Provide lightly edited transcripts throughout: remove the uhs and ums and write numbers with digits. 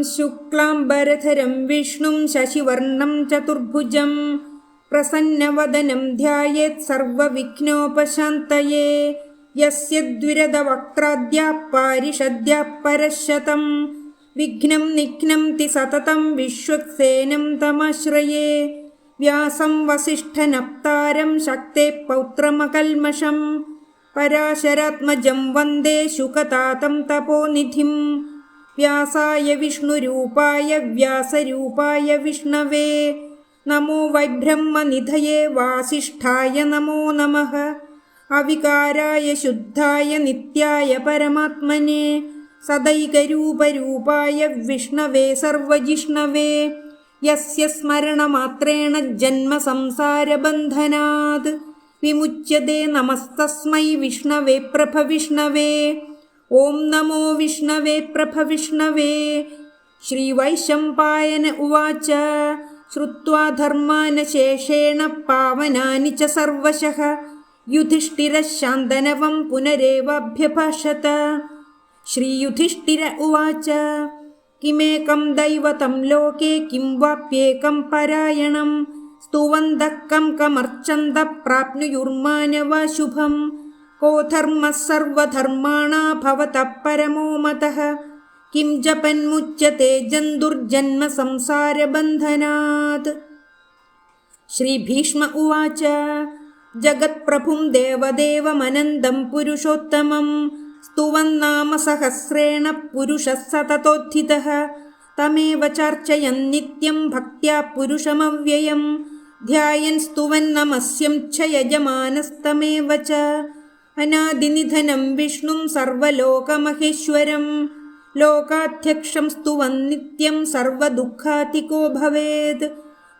ശുക്ലാംബരധരം വിഷ്ണും ശശിവർണം ചതുർഭുജം പ്രസന്നവദനം ധ്യായേത് സർവവിഘ്നോപശാന്തയേ. യസ്യ ദ്വിരദവക്ത്രാദ്യാഃ പാരിഷദ്യാഃ പരശതം വിഘ്നം നിഘ്നന്തി സതതം വിശ്വക്സേനം തമാശ്രയേ. വ്യാസം വസിഷ്ഠനപ്താരം ശക്തേഃ പൗത്രമകൽമഷം പരാശരാത്മജം വന്ദേ ശുകതാതം തപോനിധിം. വ്യാസായ വിഷ്ണുരൂപായ വ്യാസരൂപായ വിഷ്ണവേ നമോ വൈബ്രഹ്മനിധയേ വാസിഷ്ഠായ നമോ നമഃ. അവികാരായ ശുദ്ധായ നിത്യായ പരമാത്മനെ സദൈകരൂപരൂപായ വിഷ്ണവേ സർവജിഷ്ണവേ. യസ്യ സ്മരണമാത്രേണ ജന്മസംസാരബന്ധനാത് വിമുച്യതേ. നമസ്തസ്മൈ വിഷ്ണവേ പ്രഭവിഷ്ണവേ. ഓം നമോ വിഷ്ണവേ പ്രഭവിഷ്ണവേ. ശ്രീവൈശമ്പായന ഉവാച ശ്രുത്വാ ധർമാനശേഷേണ പാവനാനി ച സർവശഃ യുധിഷ്ഠിരഃ ശാന്തനവം പുനരേവാഭ്യഭാഷത. ശ്രീയുധിഷ്ഠിര ഉവാച കിമേകം ദൈവതം ലോകേ കിം വാപ്യേകം പരായണം സ്തുവന്തഃ കം കമർച്ചന്തഃ പ്രാപ്നുയുർമാനവാ ശുഭം. കോ ധർമ്മഃ സർവധർമാണാ ഭവതഃ പരമോ മതഃ കിം ജപന്മുച്യതേ ജന്തുർജന്മ സംസാരബന്ധനാത്. ശ്രീഭീഷ്മ ഉവാച ജഗത്പ്രഭും ദേവദേവമനന്തം പുരുഷോത്തമം സ്തുവന്നാമ സഹസ്രേണ പുരുഷഃ സതതോത്ഥിതഃ തമേവ ചാർച്ചയൻ നിത്യം ഭക്ത്യാ പുരുഷമവ്യയം ധ്യായൻ സ്തുവൻ നമസ്യം ഛ യജമാനസ്തമേവ ച. അനാദിനിധനം വിഷ്ണും സർവലോകമഹേശ്വരം ലോകാധ്യക്ഷം സ്തുവൻ നിത്യം സർവദുഃഖാതികോ ഭവേത്.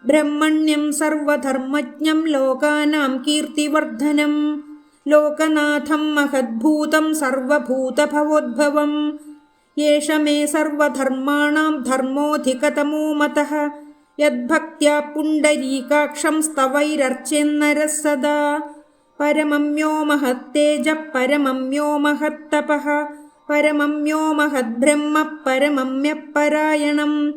ബ്രഹ്മണ്യം സർവധർമ്മജ്ഞം ലോകാനാം കീർത്തിവർദ്ധനം ലോകനാഥം മഹദ്ഭൂതം സർവഭൂതഭവോദ്ഭവം. യേഷ മേ സർവധർമാണാം ധർമ്മോധികതമോ മതഃ യദ്ഭക്ത്യാ പുണ്ടരീകാക്ഷം സ്തവൈരർച്ചേന്നരഃ സദാ. പരമമ്യോ മഹത്തേജഃ പരമമ്യോ മഹത്തപഃ പരമമ്യോ മഹദ്ബ്രഹ്മ പരമമ്യപരായണം.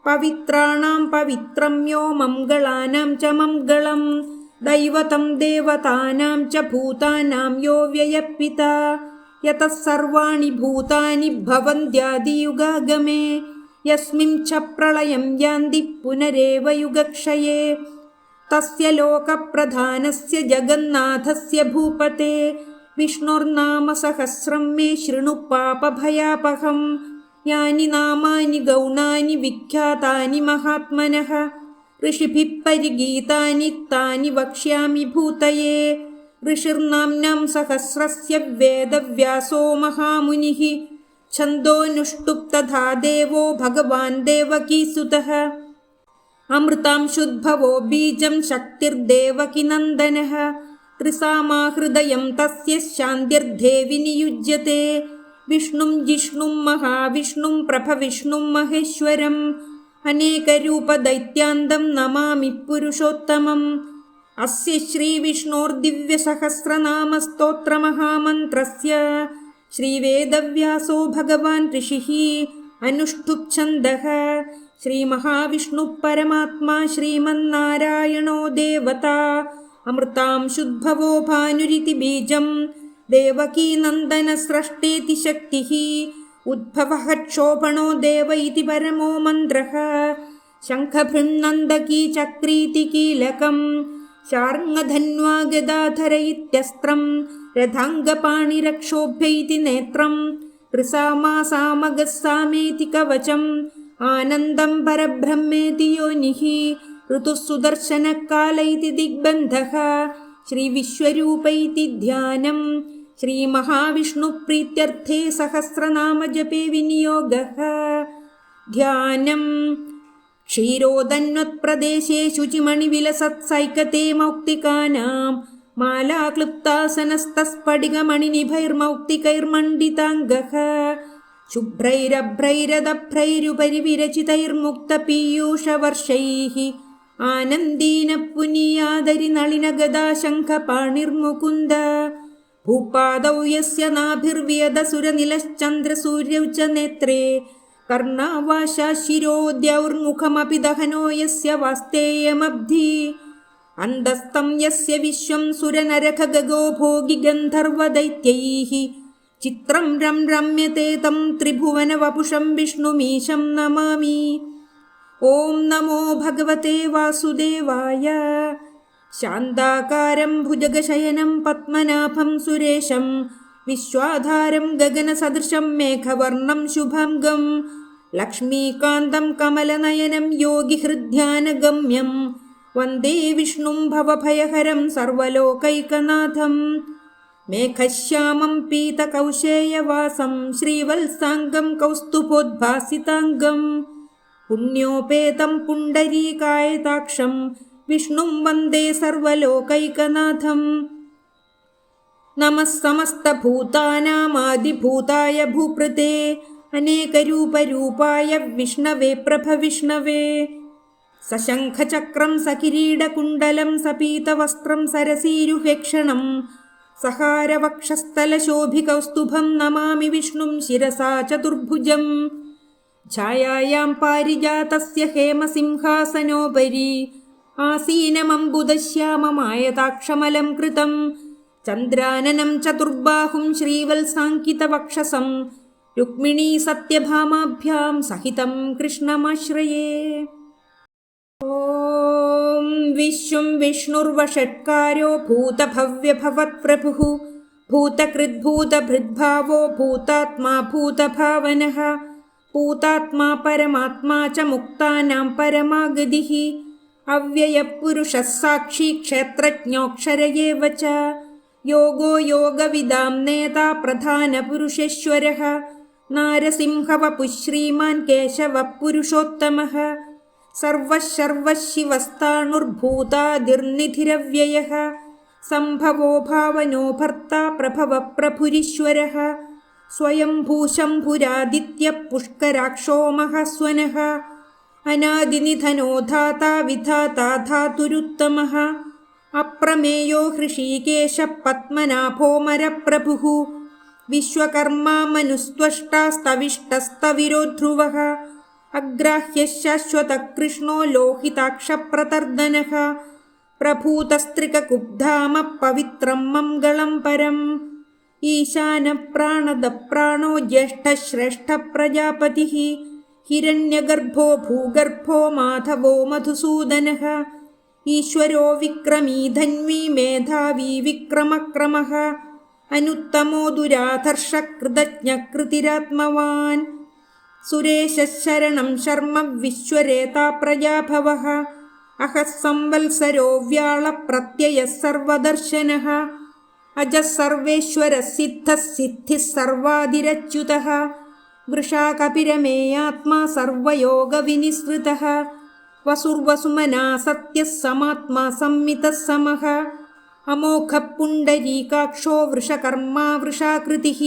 പവിത്രാണാം പവിത്രമ്യോ മംഗളാനാം ച മംഗളം ദൈവതം ദേവതാനാം ച ഭൂതാനാം യോ വ്യയഃപിതാ. യതഃ സർവാണി ഭൂതാനി ഭവന്ത്യാദിയുഗാഗമേ യസ്മിൻ ച പ്രളയം യാന്തി പുനരേവ യുഗക്ഷയേ. തസ്യ ലോകപ്രധാനസ്യ ജഗന്നാഥസ്യ ഭൂപതേ വിഷ്ണുർനാമ സഹസ്രം മേ ശൃണു പാപഭയാപഹം. യാനി നാമാനി ഗൗണാനി വിഖ്യാതാനി മഹാത്മനഃ ഋഷിഭിഃ പരിഗീതാനി താനി വക്ഷ്യാമി ഭൂതയേ. ഋഷിർനാംനാം സഹസ്രസ്യ വേദവ്യാസോ മഹാമുനിഃ ഛന്ദോനുഷ്ടുപ് തഥാ ദേവോ ഭഗവാൻ ദേവകീസുതഃ. അമൃതാംശുദ്ഭവോ ബീജം ശക്തിർദേവകി നന്ദനഃ ത്രിസാമാഹൃദയം തസ്യ ശാന്തിർദേവി നിയുജ്യത്തെ. വിഷ്ണും ജിഷ്ണും മഹാവിഷ്ണും പ്രഭവിഷ്ണും മഹേശ്വരം അനേകരൂപദൈത്യാന്തം നമാമി പുരുഷോത്തമം. അസ്യ ശ്രീവിഷ്ണോർദിവ്യസഹസ്രനാമസ്തോത്രമഹാമന്ത്രസ്യ ശ്രീവേദവ്യാസോ ഭഗവാൻ ഋഷിഃ അനുഷ്ഠുപ് ഛന്ദഃ. ശ്രീമഹാവിഷ്ണു പരമാത്മാ ശ്രീമന്നാരായണോ ദേവതാ അമൃതാംശുദ്ഭവോ ഭാനുരിതി ബീജം ദേവകീനന്ദന സ്രഷ്ടേതി ശക്തിഃ ഉദ്ഭവഃ ക്ഷോഭണോ ദേവ ഇതി പരമോ മന്ത്രഃ. ശംഖഭൃന്നന്ദകീ ചക്രീതി കീലകം ശാർങ്ങധന്വാ ഗദാധര ഇത്യസ്ത്രം രഥാംഗപാണിരക്ഷോഭ്യ ഇതി നേത്രം ത്രിസാമാസാമഗസ്സാമേതി കവചം ആനന്ദം പരബ്രഹ്മേതി യോനിഃ ഋതുസുദർശനകാല ഇതി ദിഗ്ബന്ധഃ. ശ്രീവിശ്വരൂപ ഇതി ധ്യാനം ശ്രീമഹാവിഷ്ണുപ്രീത്യർത്ഥേ സഹസ്രനാമജപേ വിനിയോഗഃ. ധ്യാനം ക്ഷീരോദന്വത്പ്രദേശേ ശുചിമണിവിലസത്സൈകതേ മൗക്തികാനാം മാലാക്ലുപ്താസനസ്തസ്ഫടികമണിനിഭൈർമൗക്തികൈർമണ്ഡിതാംഗഃ. ശുഭ്രൈരഭ്രൈരദഭ്രൈരുപരി വിരചിതൈർമുക്തപീയൂഷവർഷൈഃ ആനന്ദീന പുനീയാദരി നളിനഗദാശംഖപാണിർമുകുന്ദ. ഭൂപാദൗ യസ്യ നാഭിർവ്യദസുരനിലശ്ചന്ദ്രസൂര്യൗ ച നേത്രേ कर्णावाशा शिरोद्यौर्मुखमपि दहनो यस्य वास्तेयमब्धि अन्तस्तं यस्य विश्वं सुरनरखगगो भोगि गन्धर्वदैत्यैः चित्रं रम्यते तं त्रिभुवनवपुषं विष्णुमीशं नमामि। ॐ नमो भगवते वासुदेवाय। शान्ताकारं भुजगशयनं पद्मनाभं सुरेशं विश्वाधारं गगनसदृशं मेघवर्णं शुभाङ्गं लक्ष्मीकान्तं कमलनयनं योगिहृद्ध्यानगम्यं वन्दे विष्णुं भवभयहरं सर्वलोकैकनाथं मेघश्यामं पीतकौशेयवासं श्रीवत्साङ्गं कौस्तुभोद्भासिताङ्गं पुण्योपेतं पुण्डरीकायताक्षं विष्णुं वन्दे सर्वलोकैकनाथम्। नमः समस्तभूतानामादिभूताय भूप्रते अनेकरूपरूपाय विष्णवे प्रभविष्णवे सशङ्खचक्रं सकिरीडकुण्डलं सपीतवस्त्रं सरसीरुहेक्षणं सहारवक्षस्थलशोभिकौस्तुभं नमामि विष्णुं शिरसा चतुर्भुजं छायायां पारिजातस्य हेमसिंहासनोपरि आसीनमम्बुदश्याममायताक्षमलं कृतं चन्द्राननं चतुर्बाहुं श्रीवत्साङ्कितवक्षसं रुक्मिणी सत्यभामाभ्यां सहितं कृष्णमाश्रये। ॐ विश्वं विष्णुर्वषट्कारो भूतभव्यभवत्प्रभुः भूतकृद्भूतभृद्भावो भूतात्मा भूतभावनः भूतात्मा परमात्मा च मुक्तानां परमागतिः अव्ययपुरुषः साक्षी क्षेत्रज्ञोऽक्षर एव च योगो योगविदां नेता प्रधानपुरुषेश्वरः नारसिंहवपुः श्रीमान् केशवः पुरुषोत्तमः सर्वः शिवस्ताणुर्भूतादिर्निधिरव्ययः सम्भवो भावनो भर्ता प्रभवः प्रभुरीश्वरः स्वयंभूशम्भुरादित्यः पुष्कराक्षो महास्वनः अनादिनिधनो धाता विधाता धातुरुत्तमः अप्रमेयो हृषीकेशः पद्मनाभोऽमरप्रभुः विश्वकर्मा मनुस्त्वष्टा स्तविष्टस्तविरो ध्रुवः अग्राह्यः शाश्वतः कृष्णो लोहिताक्षप्रतर्दनः प्रभूतस्त्रिककुब्धामः पवित्रं मङ्गलं परम् ईशानप्राणदप्राणो ज्येष्ठः श्रेष्ठः प्रजापतिः हिरण्यगर्भो भूगर्भो माधवो मधुसूदनः ईश्वरो विक्रमी धन्वी मेधावी विक्रमक्रमः अनुत्तमो दुराधर्षः कृतज्ञः कृतिरात्मवान् सुरेशः शरणं शर्म विश्वरेता प्रजाभवः अहः संवत्सरो व्याळप्रत्ययः सर्वदर्शनः अजः सर्वेश्वरः सिद्धः सिद्धिः सर्वादिरच्युतः वृषाकपिरमेयात्मा सर्वयोगविनिसृतः वसुर्वसुमना सत्यः समात्मा संमितः समः अमोघः पुण्डरीकाक्षो वृषकर्मा वृषाकृतिः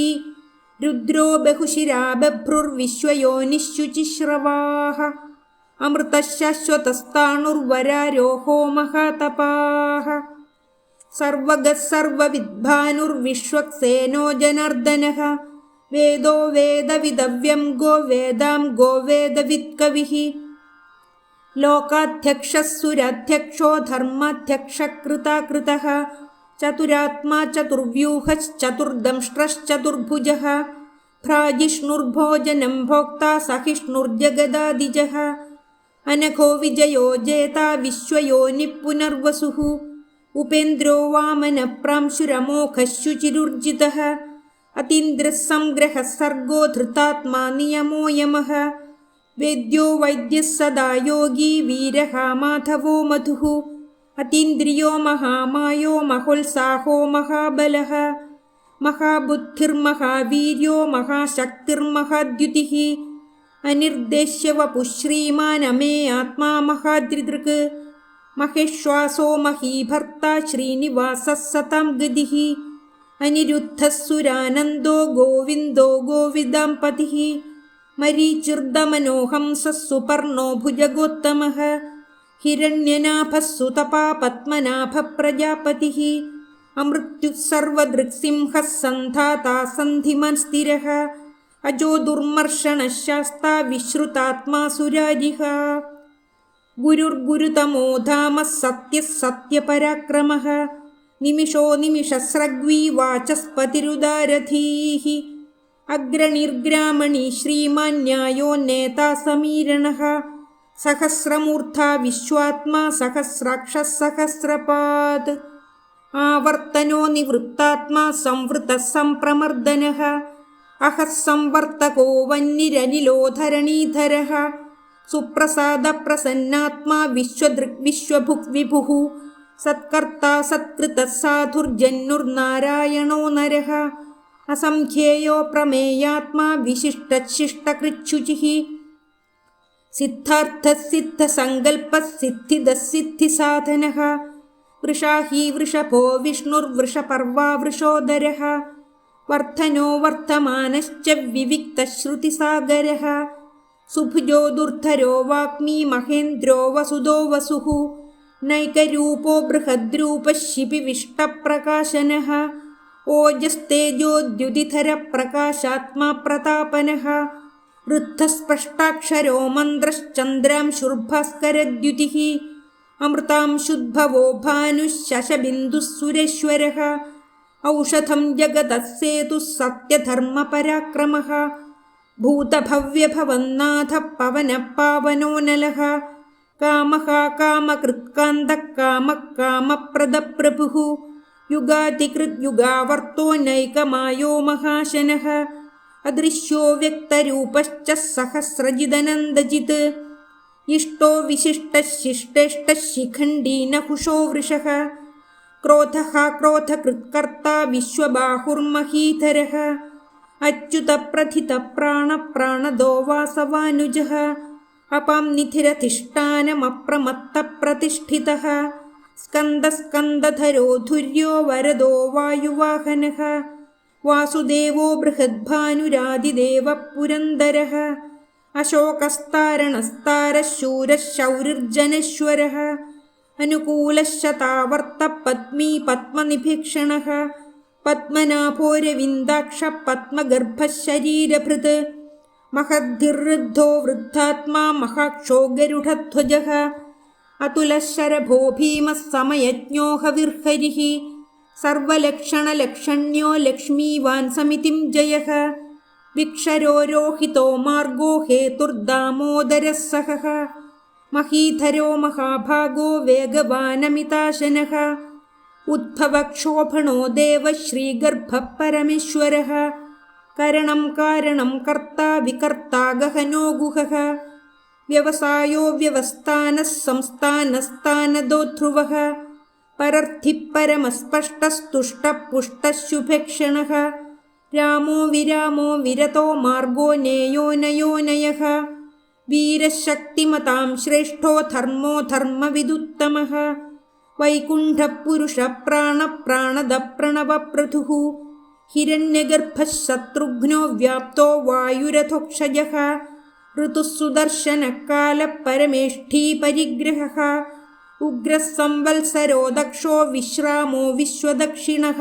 रुद्रो बहुशिरा बभ्रुर्विश्वयोनिश्शुचिश्रवाः अमृतः शाश्वतस्ताणुर्वरारोहो महातपाः सर्वगः सर्वविद्भानुर्विश्वक्सेनो जनार्दनः वेदो वेदविदव्यं गोवेदां गोवेदवित्कविः लोकाध्यक्षः सुराध्यक्षो धर्माध्यक्षः कृताकृतः चतुरात्मा चतुर्व्यूहश्चतुर्दंष्ट्रश्चतुर्भुजः भ्राजिष्णुर्भोजनं भोक्ता सहिष्णुर्जगदादिजः अनघो विजयो जेता विश्वयोनिः पुनर्वसुः उपेन्द्रो वामनप्रांशुरमोघः शुचिरुर्जितः अतीन्द्रः संग्रहः सर्गो धृतात्मा नियमो यमः वेद्यो वैद्यः सदा योगी वीरः माधवो मधुः अतीन्द्रियो महामायो महोत्साहो महाबलः महाबुद्धिर्महावीर्यो महाशक्तिर्महाद्युतिः अनिर्देश्य वपुः श्रीमान् अमे आत्मा महादृदृक् महेश्वासो महीभर्ता श्रीनिवासः सतां गतिः अनिरुद्धः सुरानन्दो गोविन्दो गोविदाम्पतिः मरीचिर्दमनो हंसः सुपर्णो भुजगोत्तमः हिरण्यनाभः सुतपा पद्मनाभः प्रजापतिः अमृत्युः सर्वदृक्सिंहः सन्धाता सन्धिमान् स्थिरः അജോ ദുർമർഷണശാസ്താ വിശ്രുതാത്മാ സുരാരിഃ ഗുരുർഗുരുതമോ ധാമഃ സത്യഃ സത്യപരാക്രമഃ നിമിഷോ നിമിഷസ്രഗ്വീ വാചസ്പതിരുദാരധീഃ അഗ്രണീർഗ്രാമണീ ശ്രീമാൻ ന്യായോ നേതാ സമീരണഃ സഹസ്രമൂർധാ വിശ്വാത്മാ സഹസ്രാക്ഷഃ സഹസ്രപാദ് ആവർത്തനോ നിവൃത്താത്മാ സംവൃതഃ സംപ്രമർദ്ദനഃ അഹഃ സംവർത്തകോ വന്നിരനിലോ ധരണീധരഃ സുപ്രസാദപ്രസന്നാത്മാ വിശ്വദൃക് വിശ്വഭുക് വിഭുഃ സത്കർത്താ സത്കൃതഃ സാധുർജന്യുർനാരായണോ നരഃ അസംഖ്യേയോ പ്രമേയാത്മാ വിശിഷ്ടശിഷ്ടകൃച്ഛുചിഃ സിദ്ധാർത്ഥഃ സിദ്ധസങ്കൽപ്പഃ സിദ്ധിദഃ സിദ്ധിസാധനഃ വൃഷാഹി വൃഷഭോ വിഷ്ണുർവൃഷപർവാ വൃഷോദരഃ വർദ്ധനോ വർദ്ധമാനശ്ച വിവിക്തശ്രുതിസാഗരഃ സുഭുജോ ദുർധരോ വാഗ്മീ മഹേന്ദ്രോ വസുദോ വസുഃ നൈകരൂപോ ബൃഹദ്രൂപഃ ശിപിവിഷ്ടപ്രകാശനഃ ഓജസ്തേജോദ്യുതിധരപ്രകാശാത്മാ പ്രതാപനഃ വൃദ്ധസ്പഷ്ടാക്ഷരോ മന്ത്രശ്ചന്ദ്രാംശുർഭാസ്കരദ്യുതിഃ അമൃതാംശുദ്ഭവോ ഭാനുഃ ശശബിന്ദുഃ സുരേശ്വരഃ ഔഷധം ജഗതഃ സേതുഃ സത്യധർമ്മപരാക്രമഃ ഭൂതഭവ്യഭവന്നാഥഃ പവനഃ പാവനോനലഃ കാമഃ കാമകൃത്കാന്തഃ കാമഃ കാമപ്രദപ്രഭുഃ യുഗാതികൃത് യുഗാവർത്തോ നൈകമായോ മഹാശനഃ അദൃശ്യോ വ്യക്തരൂപശ്ച സഹസ്രജിദനന്ദജിത് ഇഷ്ടോ വിശിഷ്ടഃ ശിഷ്ടേഷ്ടഃ ശിഖണ്ഡീ നഹുഷോ വൃഷഃ ക്രോധഃ ക്രോധകൃത്കർത്താ വിശ്വബാഹുർമഹീധരഃ അച്യുതപ്രഥിതപ്രാണപ്രാണദോ വാസവാനുജഃ അപാം നിധിരധിഷ്ഠാനമപ്രമത്തപ്രതിഷ്ഠിതഃ സ്കന്ദസ്കന്ദധരോ ധുര്യോ വരദോ വായുവാഹനഃ വാസുദേവോ ബൃഹദ്ഭാനുരാതിദേവഃ പുരന്ദരഃ അശോകസ്താരണസ്താരഃ ശൂരഃ ശൗരിർജനശ്വരഃ അനുകൂലഃ ശതാവർത്തഃ പത്മീ പത്മനിഭീക്ഷണഃ പത്മനാഭോരവിന്ദാക്ഷഃ പത്മഗർഭഃ ശരീരഭൃത് മഹദ്ഭിർവൃദ്ധോ വൃദ്ധാത്മാ മഹാക്ഷോ ഗരുഡധ്വജഃ അതുലഃ ശരഭോ ഭീമഃ സമയജ്ഞോ ഹവിർഹരിഃ സർവലക്ഷണലക്ഷണ്യോ ലക്ഷ്മീവാൻ സമിതിം ജയഃ വിക്ഷരോരോഹിതോ മാർഗോ ഹേതുർദാമോദരഃ സഹഃ മഹീധരോ മഹാഭാഗോ വേഗവാനമിതാശനഃ ഉദ്ഭവക്ഷോഭണോ ദേവഃ ശ്രീഗർഭഃ പരമേശ്വരഃ കരണം കാരണം കർത്താ വികർത്താ ഗഹനോ ഗുഹഃ വ്യവസായോ വ്യവസ്ഥാനഃ സംസ്ഥാനസ്ഥാനദോ ധ്രുവഃ പരർത്ഥിഃ പരമസ്പഷ്ടസ്തുഷ്ടഃ പുഷ്ടഃ ശുഭേക്ഷണഃ രാമോ വിരാമോ വിരതോ മാർഗോ നേയോ നയോനയഃ വീരശക്തിമതാം ശ്രേഷ്ഠോ ധർമ്മോ ധർമ്മവിദുത്തമഃ വൈകുണ്ഠപുരുഷ പ്രാണപ്രാണദ പ്രണവപ്രഥുഃ ഹിരണ്യഗർഭഃ ശത്രുഘ്നോ വ്യാപ്തോ വായുരഥോക്ഷജഃ ഋതുഃ സുദർശനകാലഃ പരമേഷ്ഠീ പരിഗ്രഹഃ ഉഗ്രഃ സംവത്സരോ ദക്ഷോ വിശ്രാമോ വിശ്വദക്ഷിണഃ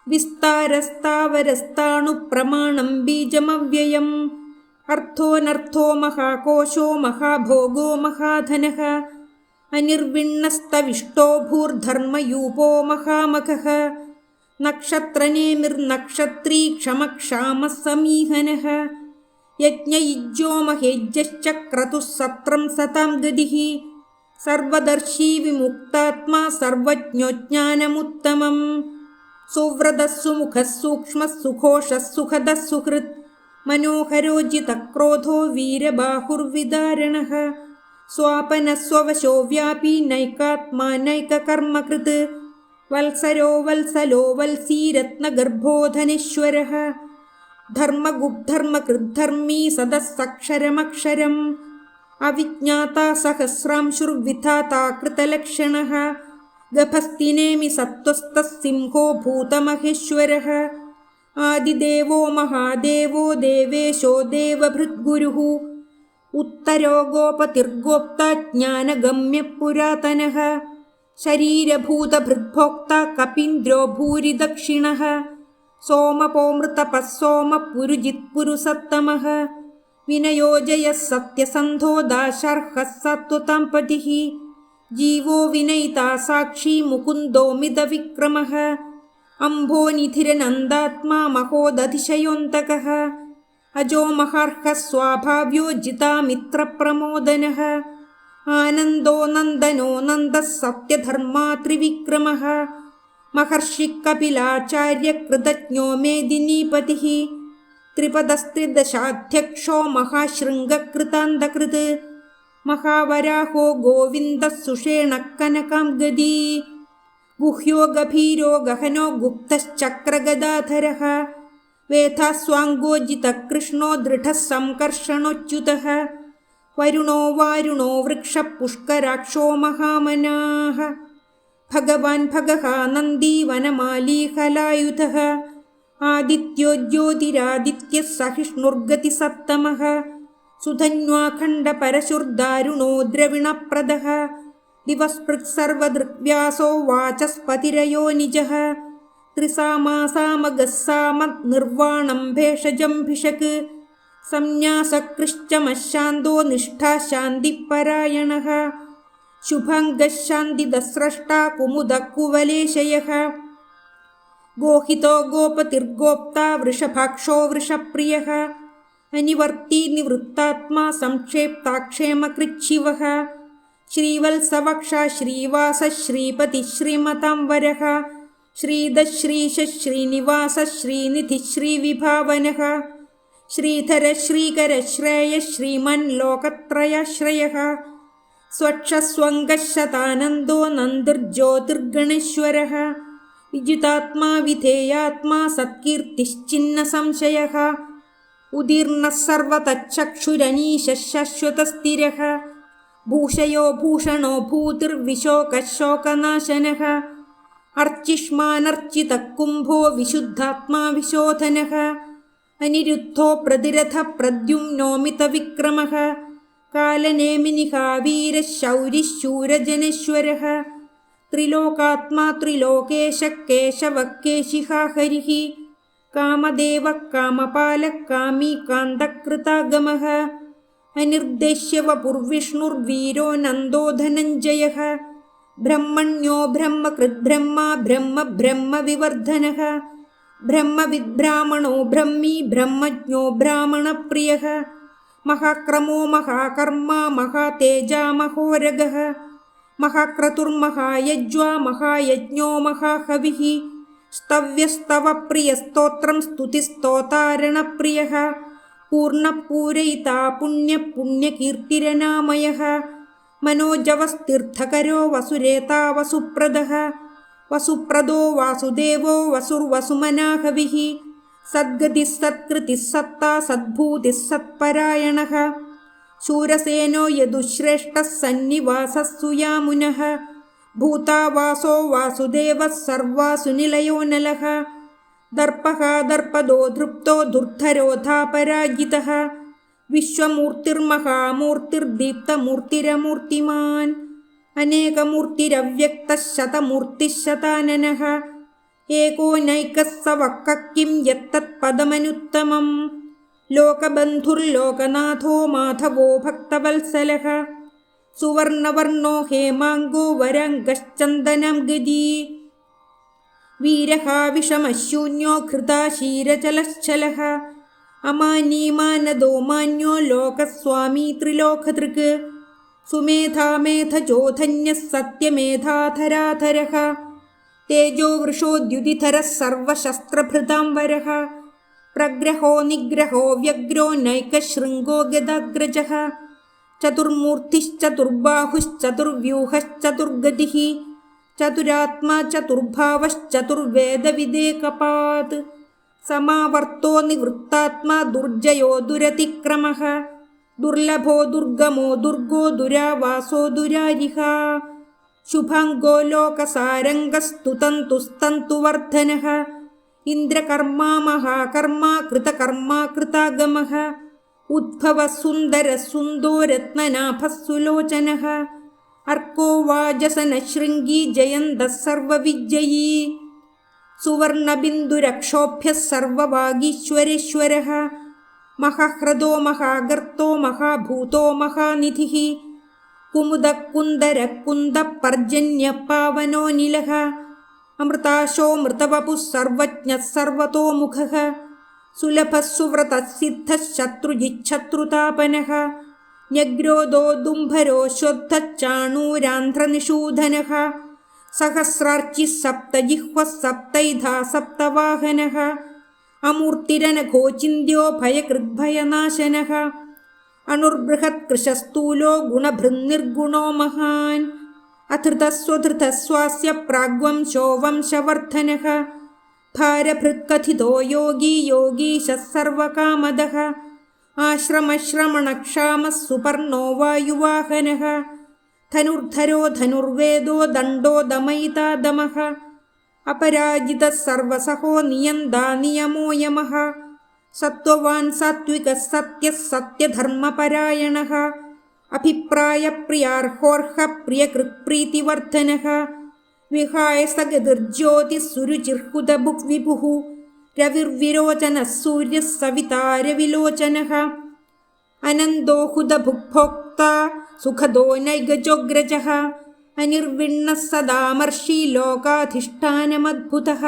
വിസ്താരസ്ഥാവരസ്ഥാണു പ്രമാണം ബീജമവ്യയം അർത്ഥോനർത്ഥോ മഹാകോശോ മഹാഭോഗോ മഹാധനഃ അനിർവിണ്ണസ്തവിഷ്ടോ ഭൂർധർമ്മയൂപോ മഹാമഖഃ നക്ഷത്രനേമിർനക്ഷത്രീ ക്ഷമക്ഷാമഃ സമീഹനഃ യജ്ഞയുജ്യോ മഹേജ്യശ്ച ക്രതുഃ സത്രം സതാം ഗതിഃ സർവദർശീ വിമുക്താത്മാ സർവജ്ഞോജ്ഞാനമുത്തമം സുവ്രതഃ സുമുഖഃ സൂക്ഷ്മഃ സുഘോഷഃ സുഖദഃ സുഹൃത് മനോഹരോജിതക്രോധോ വീരബാഹുർവിദാരണഃ സ്വാപനസ്വവശോ വ്യാപീ നൈകാത്മാ നൈകകർമ്മകൃത് വത്സരോ വത്സലോ വത്സീരത്നഗർഭോധനേശ്വരഃ ധർമ്മഗുബ്ധർമ്മകൃദ്ധർമ്മീ സദസ്സക്ഷരമക്ഷരം അവിജ്ഞാതാ സഹസ്രാംശുർവിധാതാ കൃതലക്ഷണഃ ഗഭസ്തിനേമി സത്വസ്ഥഃ സിംഹോ ഭൂതമഹേശ്വരഃ ആദിദേവോ മഹാദേവോ ദേവേശോ ദേവഭൃദ്ഗുരുഃ ഉത്തരോ ഗോപതിർഗോപ്താ ജ്ഞാനഗമ്യപുരാതനഃ ശരീരഭൂതഭൃദ്ഭോക്താ കപീന്ദ്രോ ഭൂരിദക്ഷിണഃ സോമപോമൃതപഃ സോമപുരുജിത്പുരുസത്തമഃ വിനയോജയഃ സത്യസന്ധോ ദാശർഹഃ സത്വതാം പതിഃ ജീവോ വിനയിതാ സാക്ഷി മുകുന്ദോ മിതവിക്രമഃ അംഭോനിധിരനന്ദാത്മാ മഹോദതിശയോന്തകഃ അജോ മഹാർഹഃ സ്വാഭാവ്യോ ജിതാമിത്രപ്രമോദനഃ ആനന്ദോ നന്ദനോ നന്ദഃ സത്യധർമാ ത്രിവിക്രമഃ മഹർഷി കപിലാചാര്യ കൃതജ്ഞോ മേദിനീപതിഃ ത്രിപദസ്ത്രിദശാധ്യക്ഷോ മഹാശൃംഗകൃതാന്തകൃത് മഹാവരാഹോ ഗോവിന്ദഃ സുഷേണഃ കനകാംഗദീ ഗുഹ്യോ ഗഭീരോ ഗഹനോ ഗുപ്തശ്ചക്രഗദാധരഃ വേഥാസ്വാംഗോജിതകൃഷ്ണോ ദൃഢഃ സംകർഷണോച്യുതഃ വരുണോ വാരുണോ വൃക്ഷപുഷ്കരാക്ഷോ മഹാമനാഃ ഭഗവാൻ ഭഗഃ നന്ദീ വനമാലീഹലായുധഃ ആദിത്യോ ജ്യോതിരാദിത്യഃ സഹിഷ്ണുർഗതിസത്തമഃ സുധന്വാഖണ്ഡപരശുർദാരുണോ ദ്രവിണപ്രദഃ ദിവസ്പൃക് സർവദൃഗ്വ്യാസോ വാചസ്പതിരയോ നിജഃ ത്രിസാമാസാമഗസ്സാമ നിർവാണം ഭേഷജം ഭിഷക് സംന്യാസകൃശ്ചമശാന്തോ നിഷ്ഠാശാന്തിപരായണഃ ശുഭംഗശാന്തിദസ്രഷ്ടാ കുമുദക്കുവലേശയഃ ഗോഹിതോ ഗോപതിർഗോപ്താ വൃഷഭാക്ഷോ വൃഷപ്രിയഃ അനിവർത്തി നിവൃത്താത്മാ സംക്ഷേപ്താക്ഷേമകൃച്ഛിവഃ ശ്രീവത്സവക്ഷ ശ്രീവാസ ശ്രീപതി ശ്രീമതാം വരഃ ശ്രീധശ്രീശ ശ്രീനിവാസ ശ്രീനിധി ശ്രീവിഭാവനഃ ശ്രീധര ശ്രീകര ശ്രേയ ശ്രീമൻ ലോകത്രയാശ്രയഃ സ്വക്ഷസ്വംഗശതാനന്ദോ നന്ദിർജ്യോതിർഗണേശ്വരഃ വിജിതാത്മാ വിധേയാത്മാ സത്കീർത്തിശ്ചിന്ന സംശയഃ ഉദീർണഃ സർവതഃചക്ഷുരനീശഃ ശശ്വതസ്ഥിരഃ ഭൂഷയോ ഭൂഷണോ ഭൂതിർവിശോകഃ ശോകനാശനഃ അർച്ചിഷ്മാനർച്ചിതഃ കുംഭോ വിശുദ്ധാത്മാ വിശോധനഃ അനിരുദ്ധോ പ്രതിരഥ പ്രദ്യുമ്നോമിതവിക്രമഃ കാലനേമിനിഹാ വീരഃ ശൗരിഃ ശൂരജനേശ്വരഃ ത്രിലോകാത്മാ ത്രിലോകേശഃ കേശവഃ കേശിഹാ ഹരിഃ കാമദേവഃ കാമപാലഃ കാമീ കാന്തകൃതാഗമഃ അനിർദ്ദേശ്യ വപുർവിഷ്ണുർവീരോ നന്ദോ ധനഞ്ജയഃ ബ്രഹ്മണ്യോ ബ്രഹ്മകൃദ്ബ്രഹ്മാ ബ്രഹ്മ ബ്രഹ്മവിവർദ്ധനഃ ബ്രഹ്മവിദ്ബ്രാഹ്മണോ ബ്രഹ്മീ ബ്രഹ്മജ്ഞോ ബ്രാഹ്മണപ്രിയഃ മഹാക്രമോ മഹാകർമാ മഹാതേജാ മഹോരഗഃ മഹാക്രതുർമഹായജ്വാ മഹായജ്ഞോ മഹാഹവിഃ സ്തവ്യസ്തവപ്രിയസ്തോത്രം സ്തുതിസ്തോതാരണപ്രിയഃ പൂർണ്ണപൂരയിതാ പുണ്യപുണ്യകീർത്തിരനാമയഃ മനോജവസ്തീർത്ഥകരോ വസുരേതാ വസുപ്രദഃ വസുപ്രദോ വാസുദേവോ വസുർവസുമനാഹവിഃ സദ്ഗതിഃ സത്കൃതിഃ സത്താ സദ്ഭൂതിഃ സത്പരായണഃ ശൂരസേനോ യദുശ്രേഷ്ഠഃ സന്നിവാസഃ സുയാമുനഃ ഭൂതാവാസോ വാസുദേവഃ സർവാസുനിലയോ നലഃ ദർപ്പഃ ദർപ്പദോ ധൃപ്തോ ദുർധരോധാപരാജിതഃ വിശ്വമൂർത്തിർമഹാമൂർത്തിർദീപ്തമൂർത്തിരമൂർത്തിമാൻ അനേകമൂർത്തിരവ്യക്തഃ ശതമൂർത്തിഃ ശതാനനഃ ഏകോ നൈകഃ സ വക്ക കിം യത്തത്പദമനുത്തമം ലോകബന്ധുർലോകനാഥോ മാധവോ ഭക്തവത്സലഃ സുവർണവർണോ ഹേമാംഗോ വരാംഗശ്ചന്ദനം ഗദീ വീരഃ വിഷമശൂന്യോ ഘൃതാശീരചലശ്ചലഃ അമാനീമാനദോ മാന്യോ ലോകസ്വാമീ ത്രിലോകധൃക് സുമേധാമേധചോധന്യഃ സത്യമേധാധരാധരഃ തേജോ വൃഷോദ്യുതിധരഃ സർവശസ്ത്രഭൃതാം വരഃ പ്രഗ്രഹോ നിഗ്രഹോ വ്യഗ്രോ നൈകശൃംഗോ ഗദാഗ്രജഃ ചതുർമൂർത്തിശ്ചതുർബാഹുശ്ചതുർവ്യൂഹശ്ചതുർഗതിഃ ചതുരാത്മാ ചതുർഭാവശ്ചതുർവേദവിദേകപാത് സമാവർത്തോ നിവൃത്താത്മാ ദുർജയോ ദുരതിക്രമഃ ദുർലഭോ ദുർഗമോ ദുർഗോ ദുരാവാസോ ദുരാരിഃ ശുഭാംഗോ ലോകസാരംഗസ്തുതന്തുസ്തന്തുവർദ്ധനഃ ഇന്ദ്രകർമാ മഹാകർമാ കൃതകർമാ കൃതാഗമഃ ഉദ്ഭവഃ സുന്ദരഃ സുന്ദോ രത്നനാഭഃ സുലോചനഃ അർക്കോ വാജസനഃ ശൃംഗീ ജയന്തഃ സർവവിജ്ജയീ സുവർണബിന്ദുരക്ഷോഭ്യഃ സർവവാഗീശ്വരേശ്വരഃ മഹാഹ്രദോ മഹാഗർത്തോ മഹാഭൂതോ മഹാനിധിഃ കുമുദകുന്ദരകുന്ദപർജന്യപാവനോനിലഃ അമൃതാശോ മൃതവപുഃ സർവജ്ഞഃ സർവതോമുഖഃ സുലഭഃ സുവ്രതഃ സിദ്ധഃ ശത്രുജിച്ഛത്രുതാപനഃ ന്യഗ്രോധോ ദുംഭരോ ശോദ്ധഃ ചാണൂരാന്ധ്രനിഷൂദനഃ സഹസ്രാർച്ചിഃ സപ്തജിഹ്വഃ സപ്തൈധാ സപ്തവാഹനഃ അമൂർത്തിരനഘോ ചിന്ത്യോ ഭയകൃദ്ഭയനാശനഃ അണുർബൃഹത്കൃശസ്ഥൂലോ ഗുണഭൃന്നിർഗുണോ മഹാൻ അധൃതസ്വധൃതസ്വാസ്യ പ്രാഗ്വംശോ വംശവർദ്ധനഃ ഭാരഭൃത്കഥിതോ യോഗി യോഗീശഃ സർവകാമദഃ ആശ്രമശ്രമണക്ഷാമഃ സുപർണോ വായുവാഹനഃ ധനുർധരോ ധനുർവേദോ ദണ്ഡോ ദമയിതാ ദമഃ അപരാജിതഃ സർവസഹോ നിയന്താ നിയമോ യമഃ സത്വവാൻ സാത്വികഃ സത്യഃ സത്യധർമ്മപരായണഃ അഭിപ്രായപ്രിയാർഹോർഹ പ്രിയകൃത്പ്രീതിവർദ്ധനഃ വിഹായ സഗതിർജ്യോതിഃ സുരുചിർഹുതഭുക് വിഭുഃ രവിർവിരോചനഃ സൂര്യഃ സവിതാ രവിലോചനഃ അനന്തോ ഹുതഭുക്ഭോക്താ സുഖദോ നൈഗജോഗ്രജഃ അനിർവിണ്ണഃ സദാമർഷി ലോകാധിഷ്ഠാനമദ്ഭുതഃ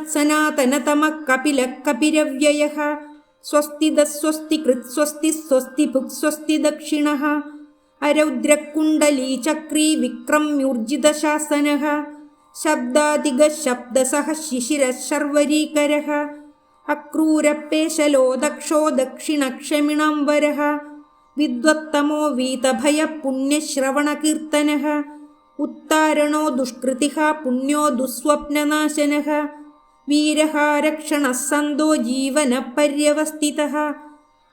സനാതനതമഃ കപിലഃ കപിരവ്യയഃ സ്വസ്തിദഃ സ്വസ്തികൃത് സ്വസ്തിഃ സ്വസ്തിഭുക് സ്വസ്തി ദക്ഷിണഃ അരൗദ്രകുണ്ഡലീ ചക്രീ വിക്രമ്യൂർജിതശാസനഃ ശബ്ദാദിഗഃ ശബ്ദസഃ ശിശിരഃ ശർവരീകരഃ അക്രൂരപേശലോ ദക്ഷോ ദക്ഷിണക്ഷമിണാംബരഃ വിദ്വത്തമോ വീതഭയഃ പുണ്യശ്രവണകീർത്തനഃ ഉത്താരണോ ദുഷ്കൃതിഃ പുണ്യോ ദുസ്വപ്നനാശനഃ വീരഃ രക്ഷണഃ സന്തോ ജീവനപര്യവസ്ഥിതഃ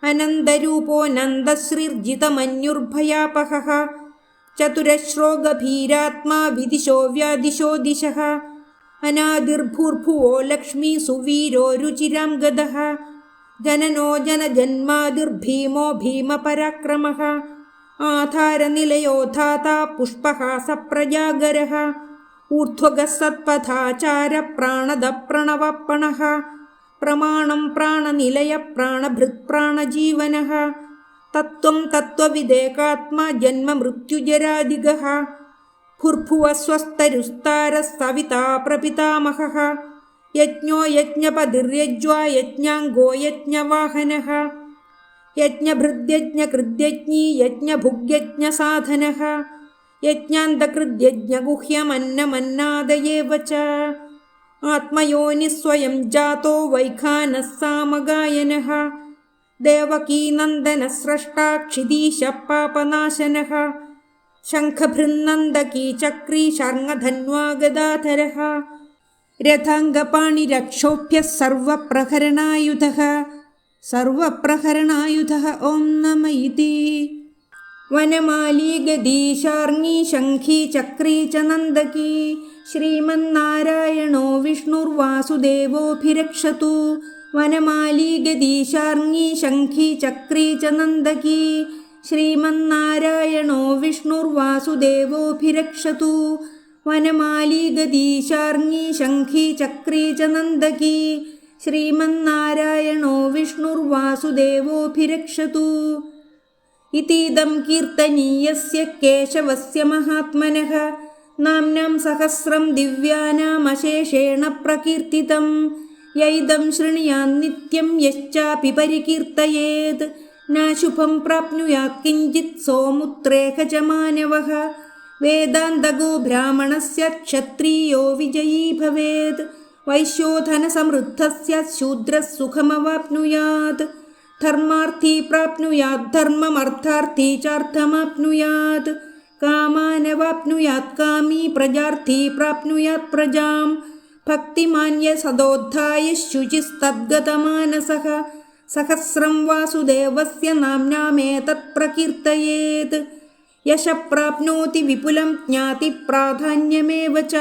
അനന്തരൂപോ നന്ദശ്രീർജിതമന്യുർഭയാപഹഃ ചതുരശ്രോ ഗഭീരാത്മാ വിദിശോ വ്യാദിശോ ദിശഃ അനാദിർഭൂർഭുവോ ലക്ഷ്മീ സുവീരോ രുചിരാം ഗദഃ ജനനോ ജനജന്മാദിർഭീമോ ഭീമപരാക്രമഃ ആധാരനിലയോ ധാതാ പുഷ്പഹാസ പ്രജാഗരഃ ഊർധ്വഗഃ സത്പഥാചാര പ്രാണദ പ്രണവപ്പണഃ പ്രമാണം പ്രാണനിലയ പ്രാണഭൃത് പ്രാണജീവനഃ തത്വം തത്വവിദേകാത്മാ ജന്മമൃത്യുജരാദിഗഃ ഭുർഭുവഃ സ്വസ്തരുസ്താരഃ സവിതാ പ്രപിതാമഹഃ യജ്ഞോ യജ്ഞപതിര്യജ്വാ യജ്ഞാംഗോ യജ്ഞവാഹനഃ യജ്ഞഭൃദ്യജ്ഞകൃദ്യജ്ഞീ യജ്ഞഭുഗ്യജ്ഞസാധനഃ യജ്ഞാന്തകൃദ്യജ്ഞഗുഹ്യമന്നമന്നാദയേവ ച ആത്മയോനിഃ സ്വയം ജാതോ വൈഖാനഃ സാമഗായനഃ ദേവകീനന്ദനഃ സ്രഷ്ടാ ക്ഷിതീശഃ പാപനാശനഃ ശംഖഭൃന്നന്ദകീ ചക്രീ ശർങ്ങധന്വാ ഗദാധരഃ രഥാംഗപാണിരക്ഷോഭ്യഃ സർവപ്രഹരണായുധഃ ഓം നമ ഇതി വനമാലീ ഗദീശാർങ്ങീ ശംഖീ ചക്രീ ച നന്ദകീ ശ്രീമന്നാരായണോ വിഷ്ണുർവാസുദേവോഭിരക്ഷതു വനമാലീ ഗദീശാർങ്ങീ ശംഖീ ചക്രീ ച നന്ദകീ ശ്രീമന്നാരായണോ വിഷ്ണുർവാസുദേവോഭിരക്ഷതു വനമാലീ ഗദീശാർങ്ങീ ശംഖീ ചക്രീ ച നന്ദകീ ശ്രീമന്നാരായണോ വിഷ്ണുർവാസുദേവോഭിരക്ഷതു ഇതീദം കീർത്തനീയസ്യ കേശവസ്യ മഹാത്മനഃ നാംനാം സഹസ്രം ദിവ്യാനാമശേഷേണ പ്രകീർത്തിതം യൈദം ശൃണുയാന്നിത്യം യശ്ചാപി പരികീർത്തയേത് നാശുഭം പ്രാപ്നുയാത് കിഞ്ചിത് സോമുത്രേഖ ച മാനവഃ വേദാന്തഗോ ബ്രാഹ്മണസ്യ ക്ഷത്രിയോ വിജയീ ഭവേത് വൈശ്യോധന സമൃദ്ധസ്യ ശൂദ്രഃ സുഖമവാപ്നുയാത് ധർമാർത്ഥീ പ്രാപ്നുയാത് ധർമ്മമർത്ഥാർത്ഥീ ചാർത്ഥമാപ്നുയാത് കാമാനവാപ്നുയാത് കാമീ പ്രജാർത്ഥീ പ്രാപ്നുയാത് പ്രജാം ഭക്തിമാന്യ സദോദ്ധായ ശുചിസ്തദ്ഗതമാനസഃ സഹസ്രം വാസുദേവസ്യ നാംനാമേതത് പ്രകീർത്തയേത് യശ പ്രാപ്നോതി വിപുലം ജ്ഞാതി പ്രാധാന്യമേവ ച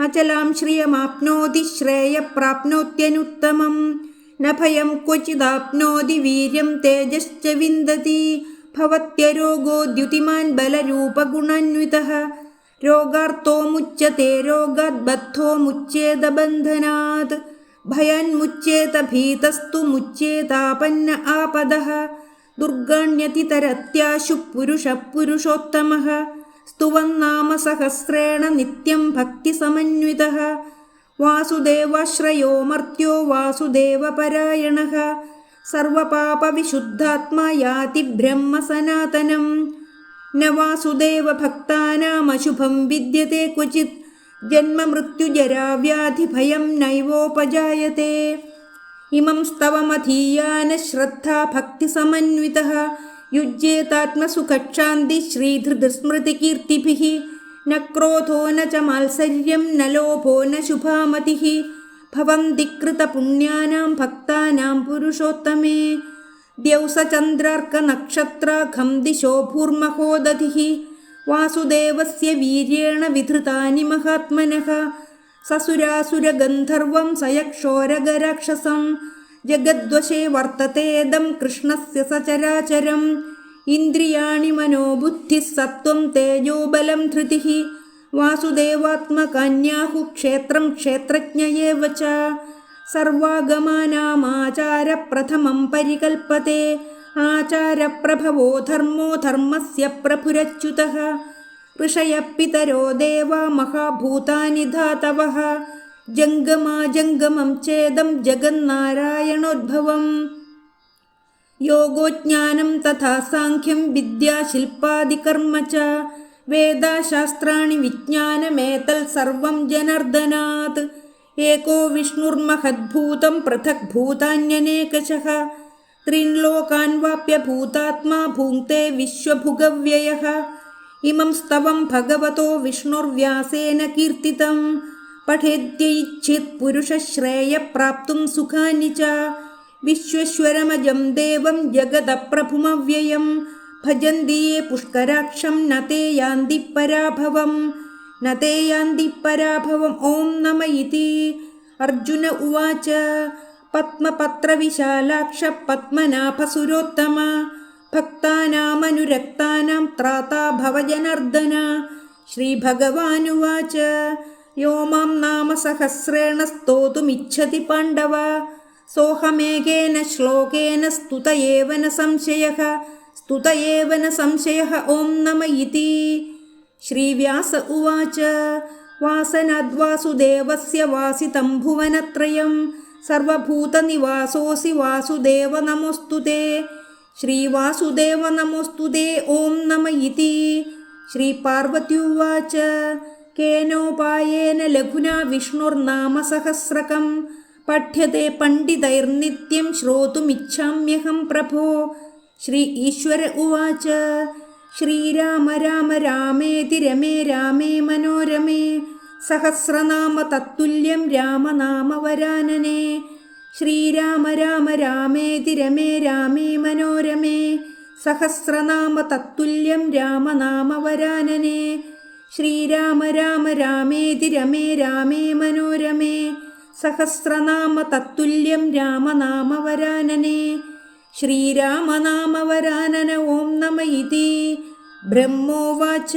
അചലാം ശ്രിയമാപ്നോതി ശ്രേയ പ്രാപ്നോത്യനുത്തമം ന ഭയം ക്വചിദാപ്നോതി വീര്യം തേജശ്ച വിന്ദതി ഭവത്യരോഗോ ദ്യുതിമാൻ ബലരൂപഗുണാന്വിതഃ രോഗാർത്തോ മുച്യത്തെ രോഗാത് ബദ്ധോ മുച്യേത ബന്ധനാത് ഭയാന്മുച്യേത ഭീതസ്തു മുച്യേതാപന്ന ആപദഃ ദുർഗാണ്യതിതരത്യാശു പുരുഷഃ പുരുഷോത്തമഃ സ്തുവന്നാമ സഹസ്രേണ നിത്യം ഭക്തിസമന്വിതഃ വാസുദേവാശ്രയോ മർത്യോ വാസുദേവപരായണഃ സർവപാപവിശുദ്ധാത്മാ യാതി ബ്രഹ്മസനാതനം ന വാസുദേവഭക്താനാമശുഭം വിദ്യത്തെ ക്വചിത് ജന്മമൃത്യുജരാവ്യാധിഭയം നൈവോപജായത്തെ ഇമം സ്തവമധീയാന ശ്രദ്ധാ ഭക്തിസമന്വിതഃ യുജ്യേതാത്മസുഖക്ഷാന്തി ശ്രീധൃതസ്മൃതികീർത്തിഭിः ന ക്രോധോ ന ച മാത്സര്യം ന ലോഭോ ന ശുഭാമതിഃ ഭവന്തി കൃതപുണ്യാനാം ഭക്താനാം പുരുഷോത്തമേ ദ്യൗസചന്ദ്രാർക്കനക്ഷത്രാഖം ദിശോ ഭൂർമഹോദധിഃ വാസുദേവസ്യ വീര്യേണ വിധൃതാനി മഹാത്മനഃ സസുരാസുരഗന്ധർവം സയക്ഷോരഗരാക്ഷസം ജഗദ്വശേ വർത്തതേദം കൃഷ്ണസ്യ സചരാചരം ഇന്ദ്രിയാണി മനോബുദ്ധിഃ സത്വം തേജോബലം ധൃതിഃ വാസുദേവാത്മകാന്യാഹു ക്ഷേത്രം ക്ഷേത്രജ്ഞ ഏവ ച സർവാഗമാനാമാചാരപ്രഥമം പരികൽപ്പത്തെ ആചാരപ്രഭവോ ധർമ്മോ ധർമ്മസ്യ പ്രഭുരച്യുതഃ ഋഷയഃ പിതരോ ദേവാ മഹാഭൂതാനി ധാതവഃ ജംഗമാജംഗമം ചേദം ജഗന്നാരായണോദ്ഭവം യോഗോ ജ്ഞാനം തഥാ സാഖ്യം വിദ്യാ ശില്പാദികർമ്മ ച വേദാശാസ്ത്രാണി വിജ്ഞാനമേതൽ സർവം ജനാർദ്ദനാത് ഏകോ വിഷ്ണുർമഹദ്ഭൂതം പൃഥക് ഭൂതാന്യനേകശഃ ത്രീൻ ലോകാൻ വാപ്യ ഭൂതാത്മാ ഭുങ്ക്തേ വിശ്വഭുഗവ്യയഃ ഇമം സ്തവം ഭഗവതോ വിഷ്ണുർവ്യാസേന കീർത്തിതം പഠേദ്യൈച്ഛിത് പുരുഷശ്രേയ പ്രാപ്തും സുഖാനി ച വിശ്വേശ്വരമജം ദേവം ജഗദപ്രഭുമവ്യയം ഭജന്തി യേ പുഷ്കരാക്ഷം ന തേ യാന്തി പരാഭവം ഓം നമ ഇതി. അർജുന ഉവാച പത്മപത്രവിശാലാക്ഷ പത്മനാഭസുരോത്തമ ഭക്താനാമനുരക്താനാം ത്രാതാ ഭവ ജനാർദ്ദന. ശ്രീഭഗവാനുവാച യോ മാം നാമ സഹസ്രേണ സ്തോതുമിച്ഛതി പാണ്ഡവ സോഹമേകേന ശ്ലോകേന സ്തുത ഏവ ന സംശയഃ ഓം നമ ഇതി. ശ്രീവ്യാസ ഉവാച വാസനാദ്വാസുദേവസ്യ വാസിതം ഭുവനത്രയം സർവഭൂതനിവാസോऽസി വാസുദേവ നമോസ്തുതേ. ശ്രീവാസുദേവ നമോസ്തുതേ ഓം നമ ഇതി. ശ്രീപാർവത്യുവാച കേനോപായേന ലഘുനാ വിഷ്ണുർനാമ സഹസ്രകം പഠ്യത്തെ പണ്ഡിതൈർനിത്യം ശ്രോതുമിച്ഛാമ്യഹം പ്രഭോ. ശ്രീ ഈശ്വര ഉവാച ശ്രീരാമ രാമ രാമേതി രമേ രാമേ മനോരമേ സഹസ്രനാമ തത്തുല്യം രാമനാമവരാനനേ. ശ്രീരാമ രാമ രാമേതി രമേ രാമേ മനോരമേ സഹസ്രനാമ തത്തുല്യം രാമനാമവരാനനേ. ശ്രീരാമ രാമ രാമേതി രമേ രാമേ മനോരമേ സഹസ്രനാമ തത്തുല്യം രാമനാമവരാനനേ. ശ്രീരാമനാമവരാനന ഓം നമ ഇതി. ബ്രഹ്മോവാച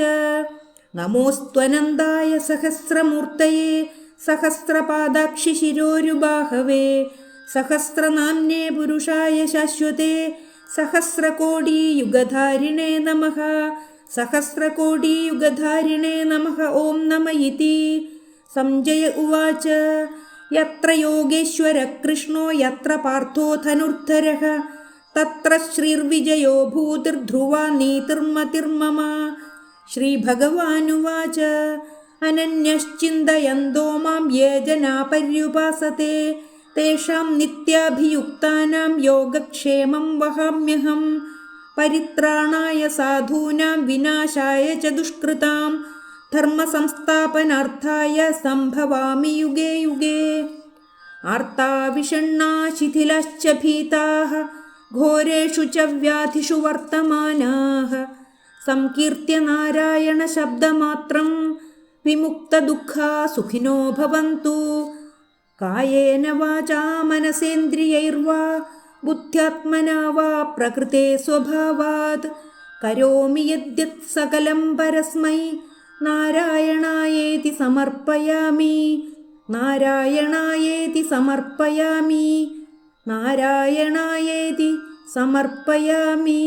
നമോസ്ത്വനന്തായ സഹസ്രമൂർത്തയേ സഹസ്രപാദാക്ഷി ശിരോരുബാഹവേ സഹസ്രനാമ്നേ പുരുഷായ ശാശ്വതേ സഹസ്രകോടിയുഗധാരിണേ നമഃ. സഹസ്രകോടിയുഗധാരിണേ നമഃ ഓം നമ ഇതി. സംജയ ഉവാച യത്ര യോഗേശ്വര കൃഷ്ണോ യത്ര പാർത്ഥോ ധനുർധരഃ തത്ര ശ്രീർവിജയോ ഭൂതിർധ്രുവാ നീതിർമതിർമമ. ശ്രീഭഗവാനുവാച അനന്യശ്ചിന്തയന്തോ മാം യേ ജനാ പര്യുപാസത്തെ തേഷാം നിത്യാഭിയുക്താനാം യോഗക്ഷേമം വഹാമ്യഹം. പരിത്രാണായ സാധൂനാം വിനാശായ ച ദുഷ്കൃതാം ധർമ്മസംസ്ഥാപനാർത്ഥായ സംഭവാമി യുഗേ യുഗേ. ആർത്താ വിഷണ്ണാ ശിഥിലശ്ച ഭീതാഃ ഘോരേഷു ച വ്യാധിഷു വർത്തമാനാഃ സംകീർത്യ നാരായണ ശബ്ദമാത്രം വിമുക്തദുഃഖാ സുഖിനോ ഭവന്തു. കായേന വാചാ മനസേന്ദ്രിയൈർവാ ബുദ്ധ്യാത്മനാ വാ പ്രകൃതേ സ്വഭാവാത് കരോമി യദ്യത് സകലം പരസ്മൈ നാരായണായേതി സമർപ്പയാമി നാരായണായേതി സമർപ്പയാമി നാരായണായേതി സമർപ്പയാമി.